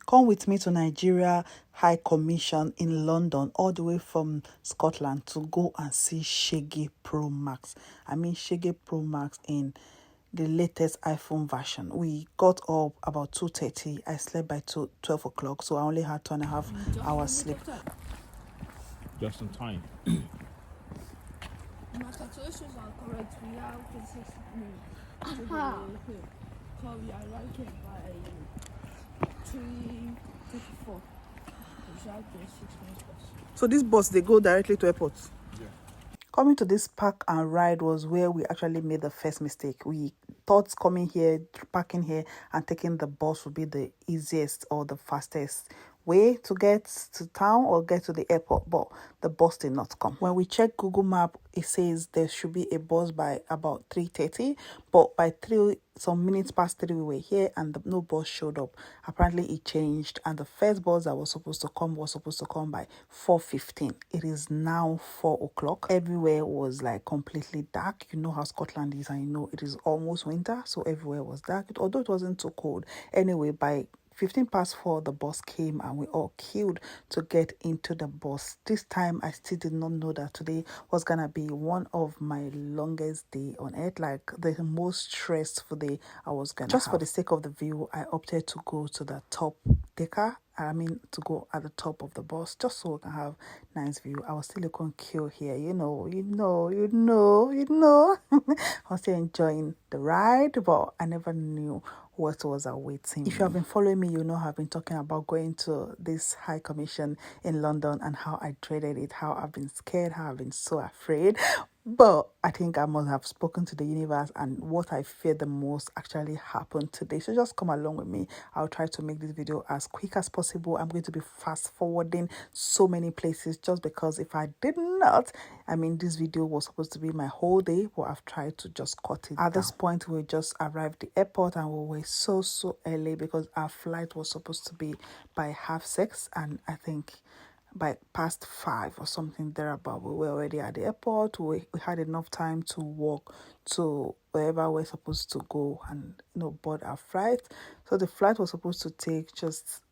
Come with me to Nigeria High Commission in London, all the way from Scotland, to go and see Shege Pro Max. I mean Shege Pro Max in the latest iPhone version. We got up about 2:30. I slept by 12 o'clock, so I only had 2.5 hours sleep. Just in time. My calculations are correct. We have 36 minutes. So we are arriving by 3:34. We have 26 minutes plus. So this bus, they go directly to airport? Yeah. Coming to this park and ride was where we actually made the first mistake. We thought coming here, parking here, and taking the bus would be the easiest or the fastest way to get to town or get to the airport, but the bus did not come. When we check Google Map, it says there should be a bus by about 3:30, but by some minutes past 3 we were here and no bus showed up. Apparently it changed, and the first bus that was supposed to come by 4:15. It is now 4 o'clock. Everywhere was like completely dark. You know how Scotland is, and you know it is almost winter, so everywhere was dark, although it wasn't too cold. Anyway, by 15 past 4, the bus came and we all queued to get into the bus. This time, I still did not know that today was going to be one of my longest day on earth, like the most stressful day I was going to have. Just for the sake of the view, I opted to go to the top decker. To go at the top of the bus, just so we can have nice view. I was still looking cute here, you know. I was still enjoying the ride, but I never knew what was awaiting. If you have been following me, you know I've been talking about going to this high commission in London and how I dreaded it, how I've been scared, how I've been so afraid. But I think I must have spoken to the universe, and what I feared the most actually happened today. So just come along with me. I'll try to make this video as quick as possible. I'm going to be fast forwarding so many places, just because if I did not, this video was supposed to be my whole day, but I've tried to just cut it down. At this point, we just arrived at the airport and we were so early because our flight was supposed to be by 6:30, and I think by past 5 or something thereabout, we were already at the airport. We had enough time to walk to wherever we're supposed to go and board our flight. So the flight was supposed to take just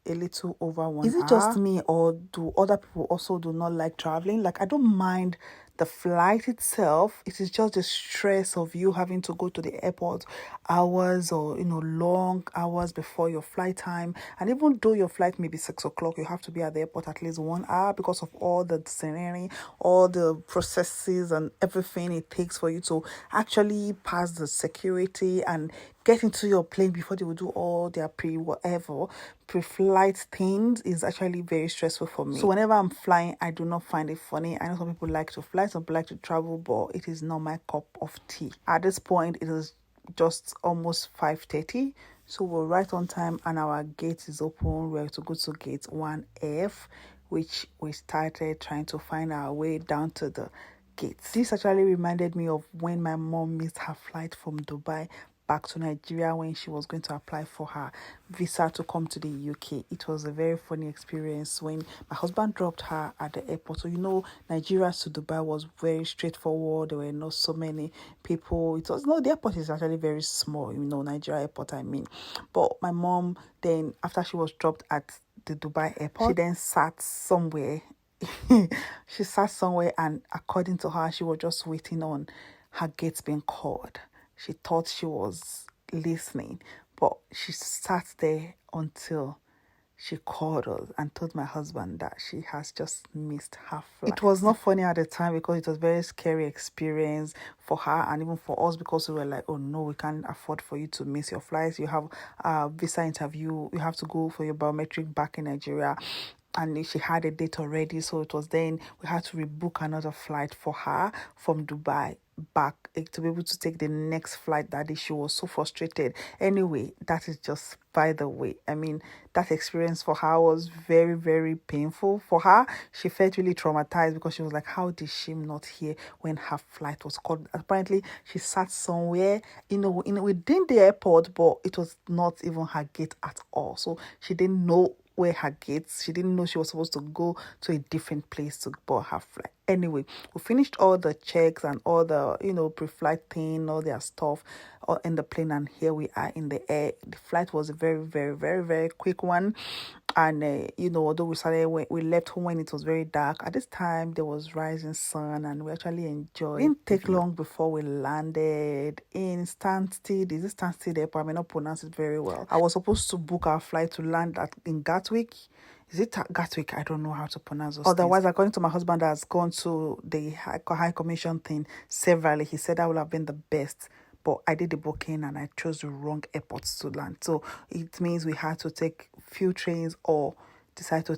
a little over 1 hour. Is it just me, or do other people also do not like traveling? Like, I don't mind the flight itself. It is just the stress of you having to go to the airport hours or long hours before your flight time. And even though your flight may be 6 o'clock, you have to be at the airport at least 1 hour because of all the scenery, all the processes and everything it takes for you to actually pass the security and get into your plane before they will do all their pre-flight things. Is actually very stressful for me. So whenever I'm flying, I do not find it funny. I know some people like to fly, some people like to travel, but it is not my cup of tea. At this point, it is just almost 5:30. So we're right on time and our gate is open. We're to go to gate 1F, which we started trying to find our way down to the gate. This actually reminded me of when my mom missed her flight from Dubai back to Nigeria when she was going to apply for her visa to come to the UK. It was a very funny experience when my husband dropped her at the airport. So Nigeria to Dubai was very straightforward. There were not so many people. The airport is actually very small, Nigeria airport But my mom then, after she was dropped at the Dubai airport, she then sat somewhere. She sat somewhere, and according to her, she was just waiting on her gates being called. She thought she was listening, but she sat there until she called us and told my husband that she has just missed her flight. It was not funny at the time because it was a very scary experience for her and even for us, because we were like, oh no, we can't afford for you to miss your flights. You have a visa interview. You have to go for your biometric back in Nigeria. And she had a date already, so it was then we had to rebook another flight for her from Dubai back to be able to take the next flight that day. She was so frustrated. Anyway, that is just by the way. That experience for her was very, very painful for her. She felt really traumatized because she was like, how did she not hear when her flight was called? Apparently, she sat somewhere, within the airport, but it was not even her gate at all. So she didn't know where her gates. She didn't know she was supposed to go to a different place to board her flight. Anyway, we finished all the checks and all the, pre-flight thing, all their stuff all in the plane, and here we are in the air. The flight was a very, very, very, very quick one. And although we left home when it was very dark, at this time there was rising sun, and we actually enjoyed. It didn't take long before we landed in Stansted. Is it Stansted Airport? I may not pronounce it very well. I was supposed to book our flight to land in Gatwick. Is it Gatwick? I don't know how to pronounce those Otherwise, things. According to my husband that has gone to the High Commission thing severally, he said that would have been the best. But I did the booking and I chose the wrong airports to land. So it means we had to take few trains or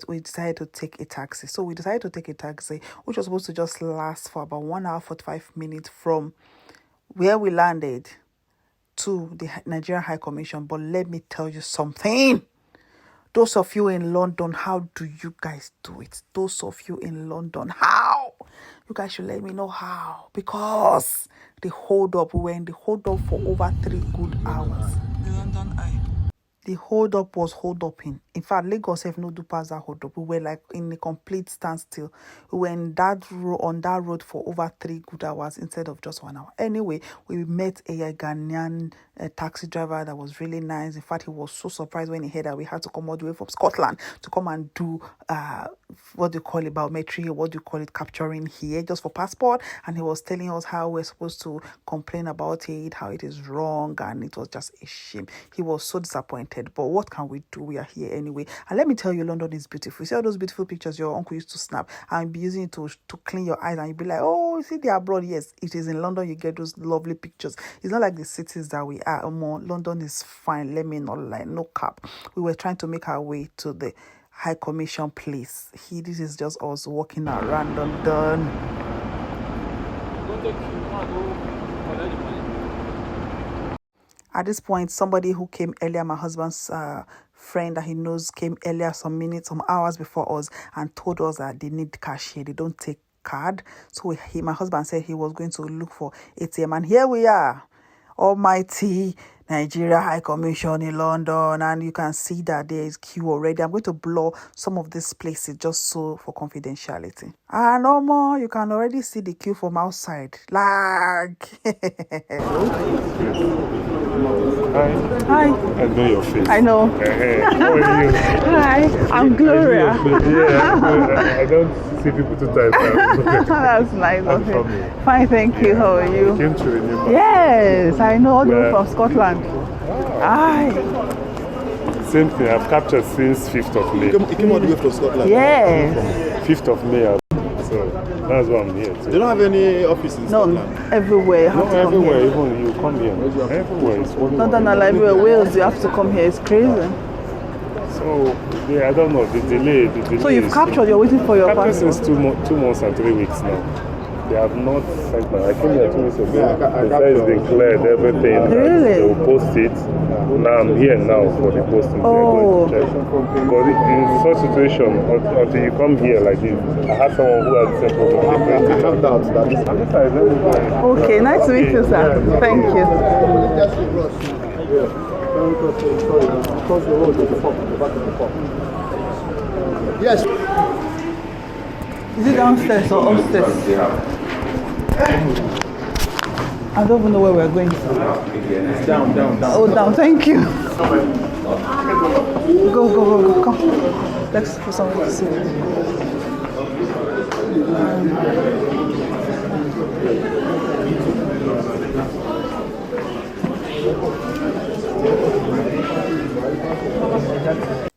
we decided to take a taxi. So we decided to take a taxi, which was supposed to just last for about 1 hour, 45 minutes from where we landed to the Nigerian High Commission. But let me tell you something. Those of you in London, how do you guys do it? Those of you in London, how? You guys should let me know how. Because the hold up, we were in the hold up for over 3 good hours. The London Eye. The hold up was hold up in. In fact, Lagos have no do pass that hold up. We were like in a complete standstill. We were on that road for over 3 good hours instead of just 1 hour. Anyway, we met a Ghanaian taxi driver that was really nice. In fact, he was so surprised when he heard that we had to come all the way from Scotland to come and do biometry, capturing here just for passport. And he was telling us how we're supposed to complain about it, how it is wrong, and it was just a shame. He was so disappointed, but what can we do? We are here anyway. And let me tell you, London is beautiful. You see all those beautiful pictures your uncle used to snap and be using it to clean your eyes, and you'll be like, oh, you see the abroad. Yes, it is in London you get those lovely pictures. It's not like the cities that we are. London is fine, let me not lie, no cap. We were trying to make our way to the High Commission place. This is just us walking around London. At this point, somebody who came earlier, my husband's friend that he knows, came earlier, some hours before us, and told us that they need cash here. They don't take card. So my husband said he was going to look for ATM, and here we are, almighty Nigeria High Commission in London, and you can see that there is queue already. I'm going to blur some of these places just so for confidentiality. And no more, you can already see the queue from outside. Like, Hi. I know your face. I know. How are you? Hi, I'm Gloria. Yeah, I don't see people 2 times now. That's nice. I'm Okay. from Fine, thank you. How are you? Came to renew. Yes, I know, all the way from Scotland. Aye. Same thing. I've captured since 5th of May. You came all the way from Scotland? Yes. 5th of May. So that's why I'm here. They don't have any office in No, Scotland? everywhere. You have to come everywhere. here. Even you come here. Everywhere. It's one. Not everywhere. Wales, you have to come here. It's crazy. So yeah, I don't know. The delay. So you've captured. You're waiting for your captured passport. since 2 months and 3 weeks now. They have not sent my. I came here 2 weeks ago. Yeah, They said it's been cleared, everything. Really? They will post it. Now I'm here now for the posting. Oh. But in such situation, until you come here like this, I have someone who has the same problem. I have doubts that Okay, nice to meet you, sir. Thank you. Yes. Is it downstairs or upstairs? I don't even know where we're going. It's down. Oh, down. Thank you. Go. Come. Let's for someone to see.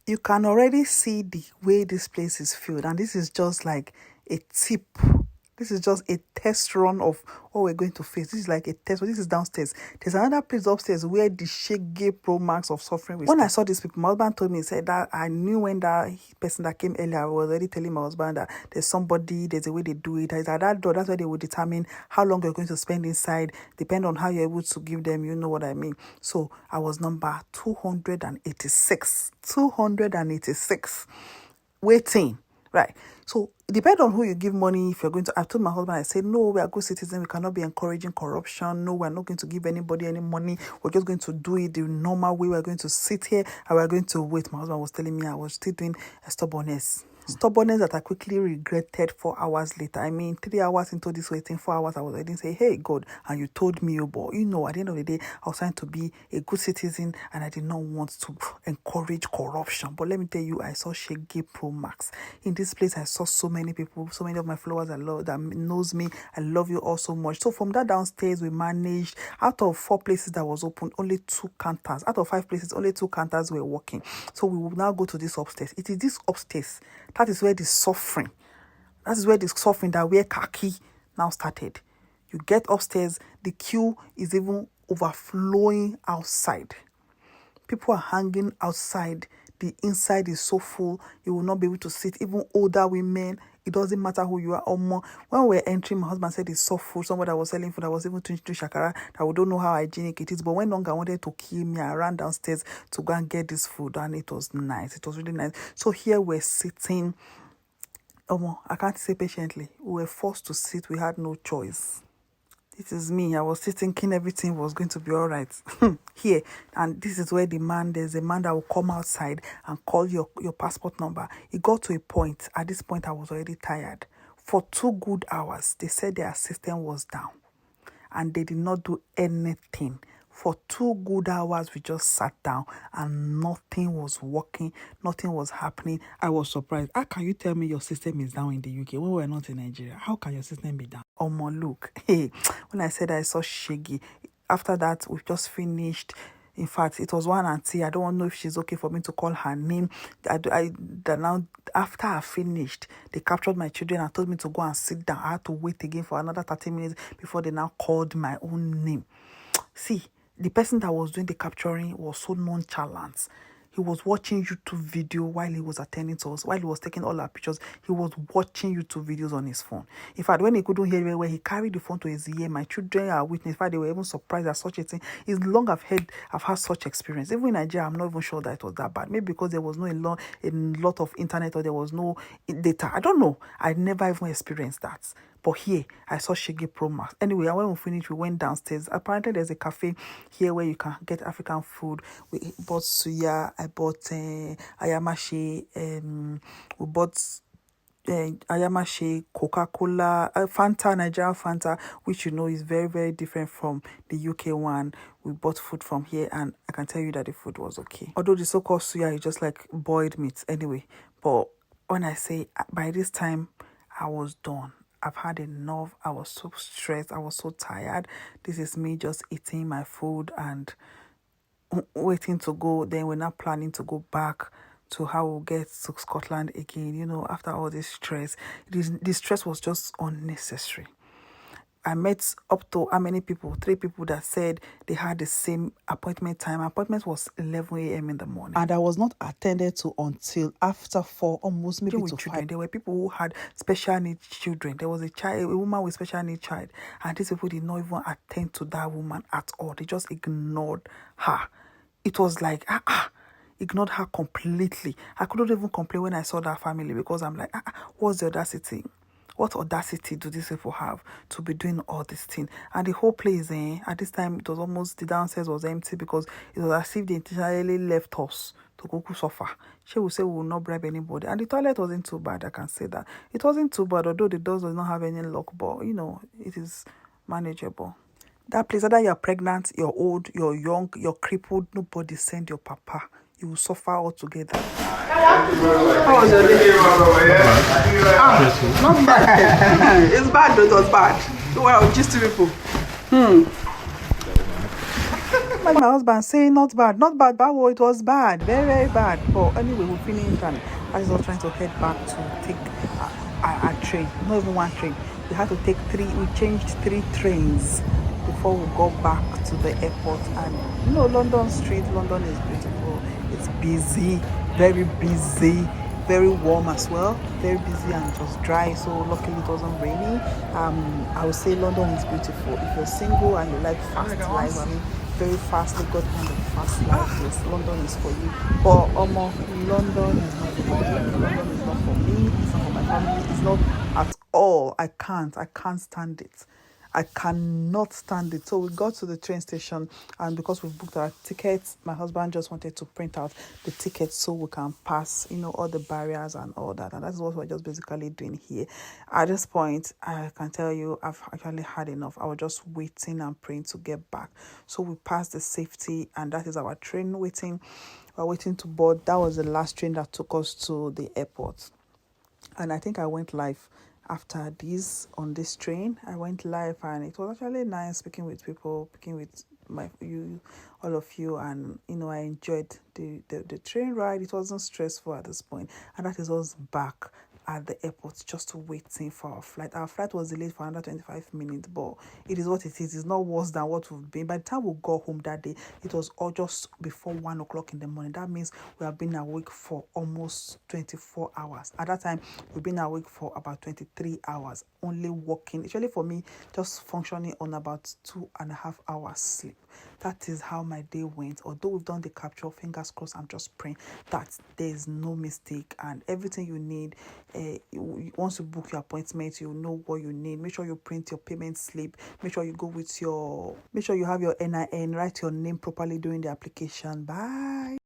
You can already see the way this place is filled, and this is just like a tip. This is just a test run of what we're going to face. This is like a test. This is downstairs. There's another place upstairs where the Shege Pro Max of suffering will. When I saw these people, my husband told me, he said that I knew when that person that came earlier, I was already telling my husband that there's a way they do it. It's at that door. That's where they will determine how long you're going to spend inside, depend on how you're able to give them, you know what I mean. So I was number 286. 286. Waiting. Right. So depend on who you give money. If you're going to, I told my husband, I said, no, we are good citizens. We cannot be encouraging corruption. No, we're not going to give anybody any money. We're just going to do it the normal way. We're going to sit here and we're going to wait. My husband was telling me I was still doing a stubbornness. Stubbornness that I quickly regretted 4 hours later. I mean, 3 hours into this waiting, 4 hours, I didn't say, hey, God, and you told me, oh, boy, you know, at the end of the day, I was trying to be a good citizen and I did not want to encourage corruption. But let me tell you, I saw Shege Pro Max. In this place, I saw so many people, so many of my followers I love that knows me. I love you all so much. So from that downstairs, we managed, out of 4 places that was open, only 2 counters. Out of 5 places, only 2 counters were working. So we will now go to this upstairs. It is this upstairs. That is where the suffering, that wear khaki now started. You get upstairs, the queue is even overflowing outside. People are hanging outside. The inside is so full, you will not be able to sit. Even older women, it doesn't matter who you are or more. When we were entering, my husband said it's so full. Somebody that was selling food, I was even to shakara, that we don't know how hygienic it is. But when Longa wanted to kill me, I ran downstairs to go and get this food, and it was nice. It was really nice. So here we're sitting. I can't say patiently. We were forced to sit. We had no choice. This is me. I was still thinking everything was going to be all right here. And this is where there's a man that will come outside and call your passport number. It got to a point. At this point, I was already tired. For 2 good hours, they said their system was down. And they did not do anything. For 2 good hours, we just sat down and nothing was working. Nothing was happening. I was surprised. How can you tell me your system is down in the UK when we're not in Nigeria? How can your system be down? Look. Hey, when I said I saw Shaggy, after that, we've just finished. In fact, it was one auntie. I don't know if she's okay for me to call her name. Now, after I finished, they captured my children and told me to go and sit down. I had to wait again for another 30 minutes before they now called my own name. See, the person that was doing the capturing was so nonchalant. He was watching YouTube video while he was attending to us, while he was taking all our pictures. He was watching YouTube videos on his phone. In fact, when he couldn't hear very well, he carried the phone to his ear. My children are witness. In fact, they were even surprised at such a thing. It's long I've had such experience. Even in Nigeria, I'm not even sure that it was that bad. Maybe because there was no a lot of internet or there was no data. I don't know. I never even experienced that. But here, I saw Shege Pro Max. Anyway, when we finished, we went downstairs. Apparently, there's a cafe here where you can get African food. We bought suya. I bought ayamashi. We bought ayamashi, Coca-Cola, Fanta, Nigerian Fanta, which you know is very, very different from the UK one. We bought food from here, and I can tell you that the food was okay. Although the so-called suya is just like boiled meat anyway. But when I say by this time, I was done. I've had enough. I was so stressed. I was so tired. This is me just eating my food and waiting to go. Then we're not planning to go back to how we'll get to Scotland again. You know, after all this stress, this stress was just unnecessary. I met up to how many people? 3 people that said they had the same appointment time. Appointment was 11 a.m. in the morning. And I was not attended to until after 4, almost maybe to 5. There were people who had special needs children. There was a woman with special needs child. And these people did not even attend to that woman at all. They just ignored her. It was like, ignored her completely. I couldn't even complain when I saw that family because I'm like, what's the audacity? What audacity do these people have to be doing all this thing? And the whole place, at this time, it was almost, the downstairs was empty because it was as if they entirely left us to go suffer. She would say we will not bribe anybody. And the toilet wasn't too bad, I can say that. It wasn't too bad, although the doors did not have any lock, but, you know, it is manageable. That place, whether you're pregnant, you're old, you're young, you're crippled, nobody send your papa. You will suffer altogether. How was your day? Not bad. It's bad, but it was bad. Don't worry, just 2 people. My husband saying not bad, but it was bad, very, very bad. But anyway, we finished and I was trying to head back to take a train. Not even one train. We had to take 3. We changed 3 trains before we got back to the airport. And you know, London is beautiful. It's busy, very busy, very warm as well, very busy and just dry. So luckily it wasn't raining. I would say London is beautiful. If you're single and you like fast life, very fastly got kind of fast life. Yes, London is for you. But London is not for me. London is not for me. It's not for my family. It's not at all. I can't stand it. I cannot stand it. So we got to the train station, and because we booked our tickets, my husband just wanted to print out the tickets so we can pass, all the barriers and all that. And that's what we're just basically doing here. At this point, I can tell you I've actually had enough. I was just waiting and praying to get back. So we passed the safety, and that is our train waiting. We're waiting to board. That was the last train that took us to the airport. And I think I went live after this on this train. I went live, and it was actually nice speaking with people, speaking with all of you, and I enjoyed the train ride. It wasn't stressful at this point, and that is us back at the airport just waiting for our flight. Our flight was delayed for another 25 minutes, but it is what it is. It's not worse than what we've been. By the time we got home that day, it was all just before 1 o'clock in the morning. That means we have been awake for almost 24 hours. At that time, we've been awake for about 23 hours, only walking. Actually, for me, just functioning on about 2.5 hours sleep. That is how my day went. Although we've done the capture, fingers crossed, I'm just praying that there's no mistake and everything you need. Once you book your appointment, you know what you need. Make sure you print your payment slip. Make sure you go with make sure you have your NIN, write your name properly during the application. Bye.